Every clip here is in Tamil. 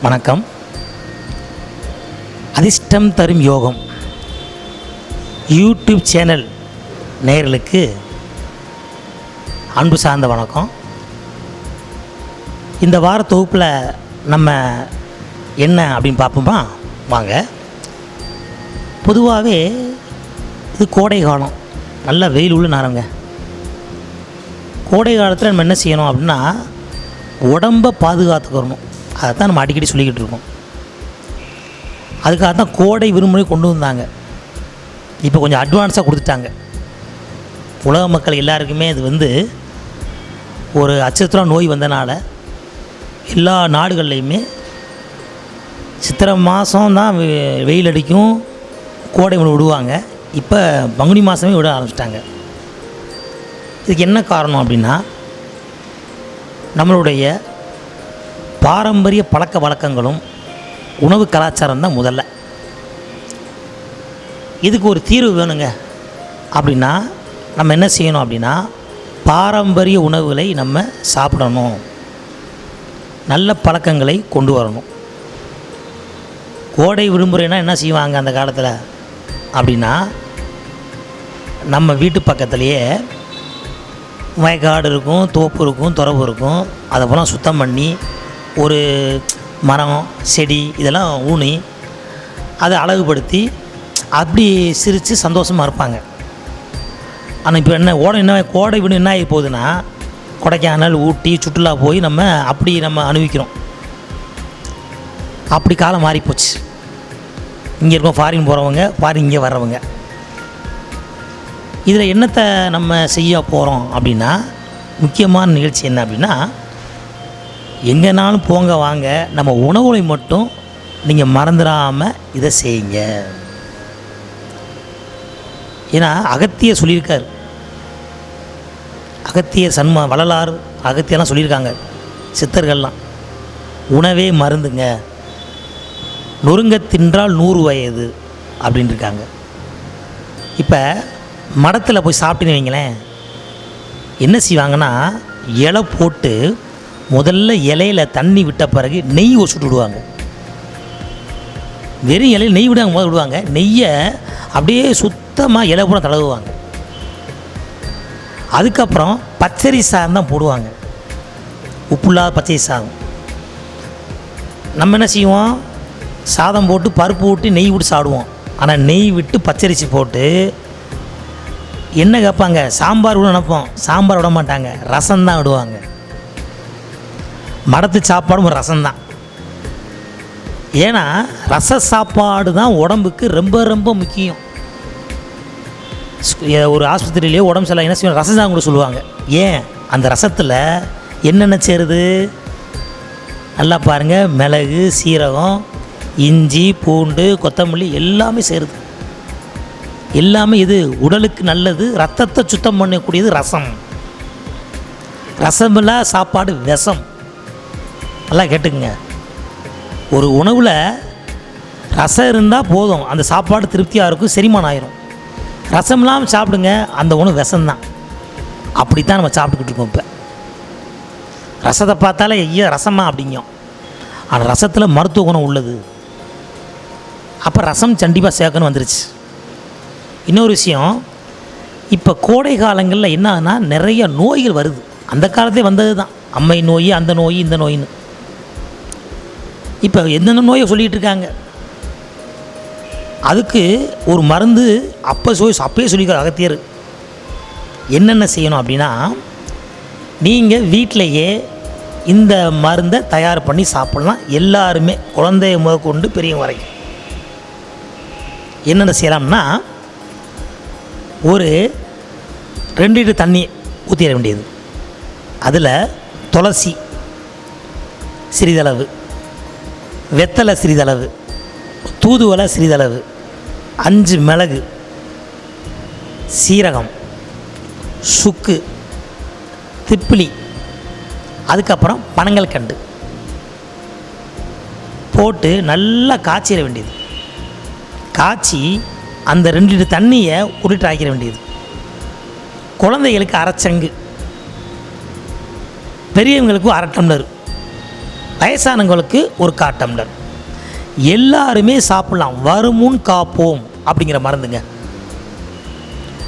வணக்கம். அதிர்ஷ்டம் தரும் யோகம் யூடியூப் சேனல் நேயர்களுக்கு அன்பு சார்ந்த வணக்கம். இந்த வார தொகுப்பில் நம்ம என்ன அப்படின்னு பார்ப்போமா? வாங்க. பொதுவாகவே இது கோடை காலம், நல்ல வெயில் உள்ள நேரங்க. கோடை காலத்தில் நம்ம என்ன செய்யணும் அப்படின்னா, உடம்பை பாதுகாத்துக்கிறணும். அதை தான் நம்ம அடிக்கடி சொல்லிக்கிட்டு இருக்கோம். அதுக்காக தான் கோடை விடுமுறை கொண்டு வந்தாங்க. இப்போ கொஞ்சம் அட்வான்ஸாக கொடுத்துட்டாங்க. உலக மக்கள் எல்லாருக்குமே இது ஒரு அச்சத்துள்ள நோய் வந்தனால எல்லா நாடுகள்லையுமே சித்திரை மாதம் தான் வெயில் அடிக்கும், கோடை விடுவாங்க. இப்போ பங்குனி மாதமே விட ஆரம்பிச்சிட்டாங்க. இதுக்கு என்ன காரணம் அப்படின்னா, நம்மளுடைய பாரம்பரிய பழக்க வழக்கங்களும் உணவு கலாச்சாரம் தான் முதல்ல. இதுக்கு ஒரு தீர்வு வேணுங்க. அப்படின்னா நம்ம என்ன செய்யணும் அப்படின்னா, பாரம்பரிய உணவுகளை நம்ம சாப்பிடணும், நல்ல பழக்கங்களை கொண்டு வரணும். கோடை விடுமுறைனா என்ன செய்வாங்க அந்த காலத்தில் அப்படின்னா, நம்ம வீட்டு பக்கத்துலேயே வயக்காடு இருக்கும், தோப்பு இருக்கும், துறவு இருக்கும். அதை போல் சுத்தம் பண்ணி ஒரு மரம் செடி இதெல்லாம் ஊனி அதை அழகுபடுத்தி அப்படி சிரித்து சந்தோஷமாக இருப்பாங்க. ஆனால் இப்போ கோடை விடு என்ன ஆகி போகுதுன்னா, கொடைக்கானல் ஊட்டி சுற்றுலா போய் நம்ம அனுபவிக்கிறோம். அப்படி காலம் மாறிப்போச்சு. இங்கே இருக்கோம் ஃபாரின் போகிறவங்க, ஃபாரின் இங்கே வர்றவங்க. இதில் என்னத்தை நம்ம செய்ய போகிறோம் அப்படின்னா, முக்கியமான நிகழ்ச்சி என்ன அப்படின்னா, எங்கேனாலும் போங்க வாங்க, நம்ம உணவுகளை மட்டும் நீங்கள் மறந்துடாமல் இதை செய்யுங்க. ஏன்னா அகத்தியர் சொல்லியிருக்கார், அகத்தியர் வள்ளலார் அகத்தியெல்லாம் சொல்லியிருக்காங்க, சித்தர்கள்லாம். உணவே மருந்துங்க, நொறுங்க தின்றால் 100 வயது அப்படின்னு இருக்காங்க. இப்போ மடத்தில் போய் சாப்பிட்டுன்னு வைங்களேன், என்ன செய்வாங்கன்னா, இலை போட்டு முதல்ல இலையில் தண்ணி விட்ட பிறகு நெய் சுட்டு விடுவாங்க. வெறும் இலையில் நெய் விடுவாங்க. நெய்யை அப்படியே சுத்தமாக இலை பூரா தடவுவாங்க. அதுக்கப்புறம் பச்சரி சாதம் தான் போடுவாங்க, உப்புல்லாத பச்சரி சாதம். நம்ம என்ன செய்வோம், சாதம் போட்டு பருப்பு விட்டு நெய் விட்டு சாப்பிடுவோம். ஆனால் நெய் விட்டு பச்சரிசி போட்டு என்ன கேட்பாங்க, சாம்பார் விட நினைப்போம். சாம்பார் விட மாட்டாங்க, ரசம்தான் விடுவாங்க. மடத்து சாப்பாடும் ஒரு ரசம்தான். ஏன்னா ரச சாப்பாடு தான் உடம்புக்கு ரொம்ப ரொம்ப முக்கியம். ஒரு ஆஸ்பத்திரியிலேயே உடம்பு சரியில்லை என்ன செய்யணும், ரசம் தான் கூட சொல்லுவாங்க. ஏன், அந்த ரசத்தில் என்னென்ன சேருது நல்லா பாருங்கள். மிளகு, சீரகம், இஞ்சி, பூண்டு, கொத்தமல்லி எல்லாமே சேருது. எல்லாமே இது உடலுக்கு நல்லது, ரத்தத்தை சுத்தம் பண்ணக்கூடியது ரசம். ரசமில்லா சாப்பாடு விஷம். நல்லா கேட்டுக்குங்க. ஒரு உணவில் ரசம் இருந்தால் போதும், அந்த சாப்பாடு திருப்தியாக இருக்கும், செரிமானம் ஆயிரும். ரசம் இல்லாமல் சாப்பிடுங்க, அந்த உணவு விஷம்தான். அப்படித்தான் நம்ம சாப்பிட்டுக்கிட்டு இருக்கோம். இப்போ ரசத்தை பார்த்தாலே ஐயோ ரசமா அப்படிங்கும். ஆனால் ரசத்தில் மருத்துவ குணம் உள்ளது. அப்போ ரசம் கண்டிப்பாக சேர்க்கணும் வந்துருச்சு. இன்னொரு விஷயம், இப்போ கோடை காலங்களில் என்னன்னா நிறைய நோய்கள் வருது. அந்த காலத்தே வந்தது தான், அம்மை நோய், அந்த நோய், இந்த நோயின்னு. இப்போ என்னென்ன நோயை சொல்லிகிட்டு இருக்காங்க. அதுக்கு ஒரு மருந்து அப்பயே சொல்லிக்கிற அகத்தியர். என்னென்ன செய்யணும் அப்படின்னா, நீங்கள் வீட்டிலையே இந்த மருந்தை தயார் பண்ணி சாப்பிட்லாம். எல்லாருமே, குழந்தைய முதற்கொண்டு பெரியவங்க வரைக்கும். என்னென்ன செய்யலாம்னா, ஒரு 2 லிட்டர் தண்ணி ஊற்றிட வேண்டியது. அதில் துளசி சிறிதளவு, வெத்தலை சிறிதளவு, தூதுவளை சிறிதளவு, 5 மிளகு, சீரகம், சுக்கு, திப்பிலி, அதுக்கப்புறம் பனங்கள் கண்டு போட்டு நல்லா காய்ச்சிட வேண்டியது. காய்ச்சி அந்த 2 லிட்டர் தண்ணியை உருட்டு ஆக்கிட வேண்டியது. குழந்தைகளுக்கு 1/2 சங்கு, பெரியவங்களுக்கு 1/2 டம்ளர் வயசானவங்களுக்கு ஒரு 1/4 டம்ளர். எல்லாருமே சாப்பிட்லாம். வருமுன் காப்போம் அப்படிங்கிற மருந்துங்க.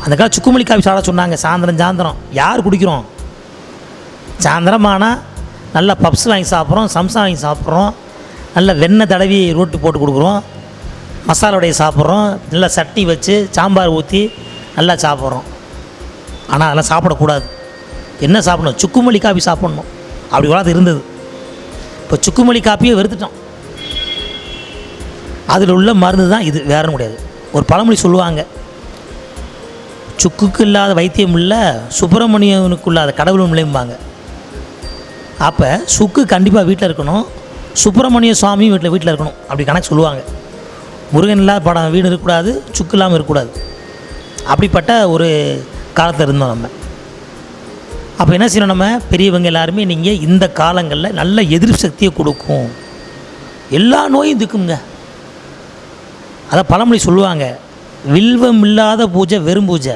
அந்த கால சுக்குமல்லி காஃபி சாப்பிட சொன்னாங்க. சாயந்தரம் யார் குடிக்கிறோம்? சாயந்தரம் ஆனால் நல்லா பப்ஸ் வாங்கி சாப்பிட்றோம், சம்சா வாங்கி சாப்பிட்றோம், நல்ல வெண்ணெய் தடவி ரோட்டி போட்டு கொடுக்குறோம், மசாலா வடையை சாப்பிட்றோம், நல்லா சட்னி வச்சு சாம்பார் ஊற்றி நல்லா சாப்பிட்றோம். ஆனால் அதெல்லாம் சாப்பிடக்கூடாது. என்ன சாப்பிடணும்? சுக்குமல்லி காஃபி சாப்பிட்ணும். அப்படி கூட இருந்தது. இப்போ சுக்குமல்லி காப்பியை வெறுத்துட்டோம். அதில் உள்ள மருந்து தான் இது, வேற முடியாது. ஒரு பழமொழி சொல்லுவாங்க, சுக்குக்கு இல்லாத வைத்தியம் இல்லை, சுப்பிரமணியனுக்கு இல்லாத கடவுளும் இல்லைம்பாங்க. அப்போ சுக்கு கண்டிப்பாக வீட்டில் இருக்கணும், சுப்பிரமணிய சுவாமியும் வீட்டில் இருக்கணும். அப்படி கணக்கு சொல்லுவாங்க. முருகன் இல்லாத படம் வீடு இருக்கக்கூடாது, சுக்கு இல்லாமல் இருக்கக்கூடாது. அப்படிப்பட்ட ஒரு காலத்தில் இருந்தோம் நம்ம. அப்போ என்ன செய்யணும்? நம்ம பெரியவங்க எல்லாருமே நீங்கள் இந்த காலங்களில் நல்ல எதிர்ப்பு சக்தியை கொடுக்கும், எல்லா நோயும் திக்குங்க. அதான் பழமொழி சொல்லுவாங்க, வில்வம் இல்லாத பூஜை வெறும் பூஜை,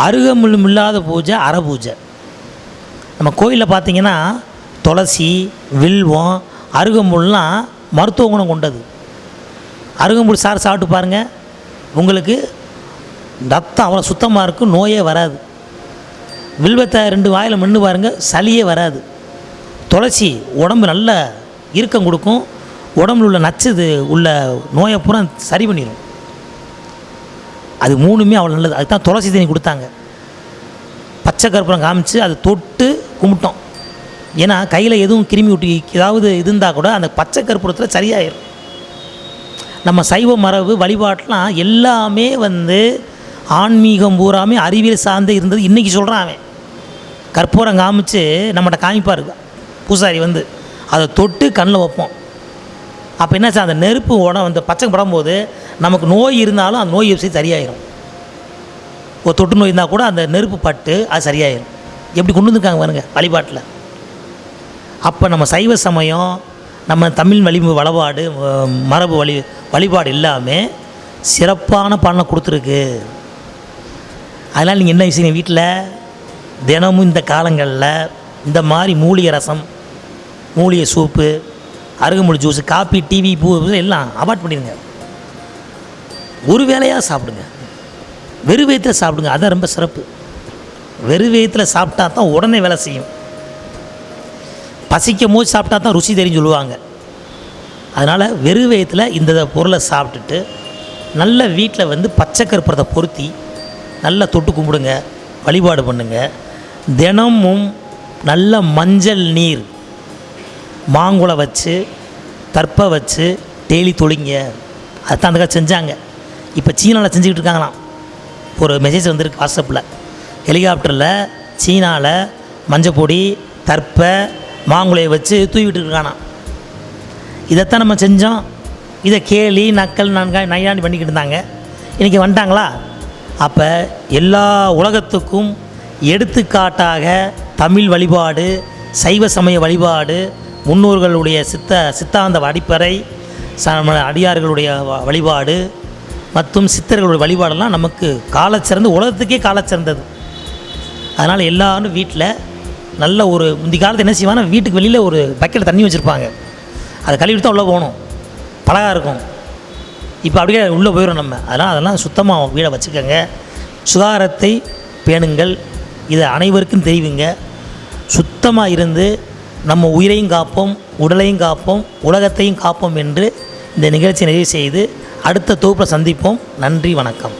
அருகமுள்ளும் இல்லாத பூஜை அரை பூஜை. நம்ம கோயிலில் பார்த்திங்கன்னா துளசி, வில்வம், அருகம்புல்லாம் மருத்துவ குணம் கொண்டது. அருகம்புல் சாப்பிட்டு பாருங்கள், உங்களுக்கு ரத்தம் அவ்வளோ சுத்தமாக இருக்கும், நோயே வராது. வில்வத்தை 2 வாயில் மென்று பாருங்கள், சளியே வராது. துளசி உடம்பு நல்ல இறுக்கம் கொடுக்கும், உடம்புல உள்ள நச்சது உள்ள நோயை பூரா சரி பண்ணிடும். அது 3மே அவ்வளோ நல்லது. அதுக்கு தான் துளசி தண்ணி கொடுத்தாங்க. பச்சை கற்பூரம் காமிச்சு அதை தொட்டு கும்பிட்டோம். ஏன்னா கையில் எதுவும் கிருமி ஊட்டி ஏதாவது இருந்தால் கூட அந்த பச்சை கற்பூரத்தில் சரியாயிடும். நம்ம சைவ மரபு வழிபாட்டெலாம் எல்லாமே ஆன்மீகம் பூராமே அறிவியல் சார்ந்து இருந்தது. இன்றைக்கி சொல்கிறான் அவன், கற்பூரம் காமிச்சு நம்மகிட்ட காமிப்பார் பூசாரி, அதை தொட்டு கண்ணில் வைப்போம். அப்போ என்ன சார், அந்த நெருப்பு பச்சை படும்போது நமக்கு நோய் இருந்தாலும் அந்த நோய் சரியாயிடும். ஒரு தொட்டு நோய் இருந்தால் கூட அந்த நெருப்பு பட்டு அது சரியாயிடும். எப்படி கொண்டு வந்துருக்காங்க பாருங்க வழிபாட்டில். அப்போ நம்ம சைவ சமயம், நம்ம தமிழ் வழிபாடு மரபு வழிபாடு இல்லாமல் சிறப்பான பலனை கொடுத்துருக்கு. அதனால் நீங்கள் என்ன விஷயம், வீட்டில் தினமும் இந்த காலங்களில் இந்த மாதிரி மூலிகை ரசம், மூலிகை சூப்பு, அருகம்புல் ஜூஸ், காப்பி, டிவி, பூ எல்லாம் அவாய்ட் பண்ணிடுங்க. ஒரு வேளையாக சாப்பிடுங்க, வெறு வயிற்றில் சாப்பிடுங்க. அதான் ரொம்ப சிறப்பு. வெறு வயிற்றில் சாப்பிட்டா தான் உடனே வேலை செய்யும். பசிக்கும் போது சாப்பிட்டா தான் ருசி தெரியும் சொல்லுவாங்க. அதனால் வெறு வயிற்றில் இந்த பொருளை சாப்பிட்டுட்டு நல்ல வீட்டில் பச்சை கற்பூரத்தை பொருத்தி நல்லா தொட்டு கும்பிடுங்க, வழிபாடு பண்ணுங்க. தினமும் நல்ல மஞ்சள் நீர் மாங்குளை வச்சு தர்ப்பை வச்சு டெய்லி தொழிங்க. அதுதான் அந்த காலம் செஞ்சாங்க. இப்போ சீனாவில் செஞ்சுக்கிட்டு இருக்காங்களாம். ஒரு மெசேஜ் வந்திருக்கு வாட்ஸ்அப்பில், ஹெலிகாப்டரில் சீனாவில் மஞ்சள் பொடி, தர்ப்பை, மாங்குளையை வச்சு தூவிட்டு இருக்கானா. இதைத்தான் நம்ம செஞ்சோம். இதை கேலி நக்கல் நையாண்டி பண்ணிக்கிட்டு இருந்தாங்க. இன்றைக்கி வந்துட்டாங்களா? அப்போ எல்லா உலகத்துக்கும் எடுத்துக்காட்டாக தமிழ் வழிபாடு, சைவ சமய வழிபாடு, முன்னோர்களுடைய சித்தாந்த அடிப்படை, அடியார்களுடைய வழிபாடு மற்றும் சித்தர்களுடைய வழிபாடெல்லாம் நமக்கு காலச்சிறந்து, உலகத்துக்கே காலச்சிறந்தது. அதனால் எல்லோரும் வீட்டில் நல்ல ஒரு முந்தி காலத்தில் என்ன செய்வாங்கன்னா, வீட்டுக்கு வெளியில் ஒரு பக்கெட்டில் தண்ணி வச்சுருப்பாங்க. அதை கழுவிட்டு தான் உள்ளே போகணும், பழகாக இருக்கும். இப்போ அப்படியே உள்ளே போயிடும் நம்ம. அதெல்லாம் சுத்தமாக வீடை வச்சுக்கோங்க. சுகாதாரத்தை பேணுங்கள். இதை அனைவருக்கும் தெரிவிங்க. சுத்தமாக இருந்து நம்ம உயிரையும் காப்போம், உடலையும் காப்போம், உலகத்தையும் காப்போம் என்று இந்த நிகழ்ச்சியை நிறைவு செய்து அடுத்த தொகுப்பில் சந்திப்போம். நன்றி, வணக்கம்.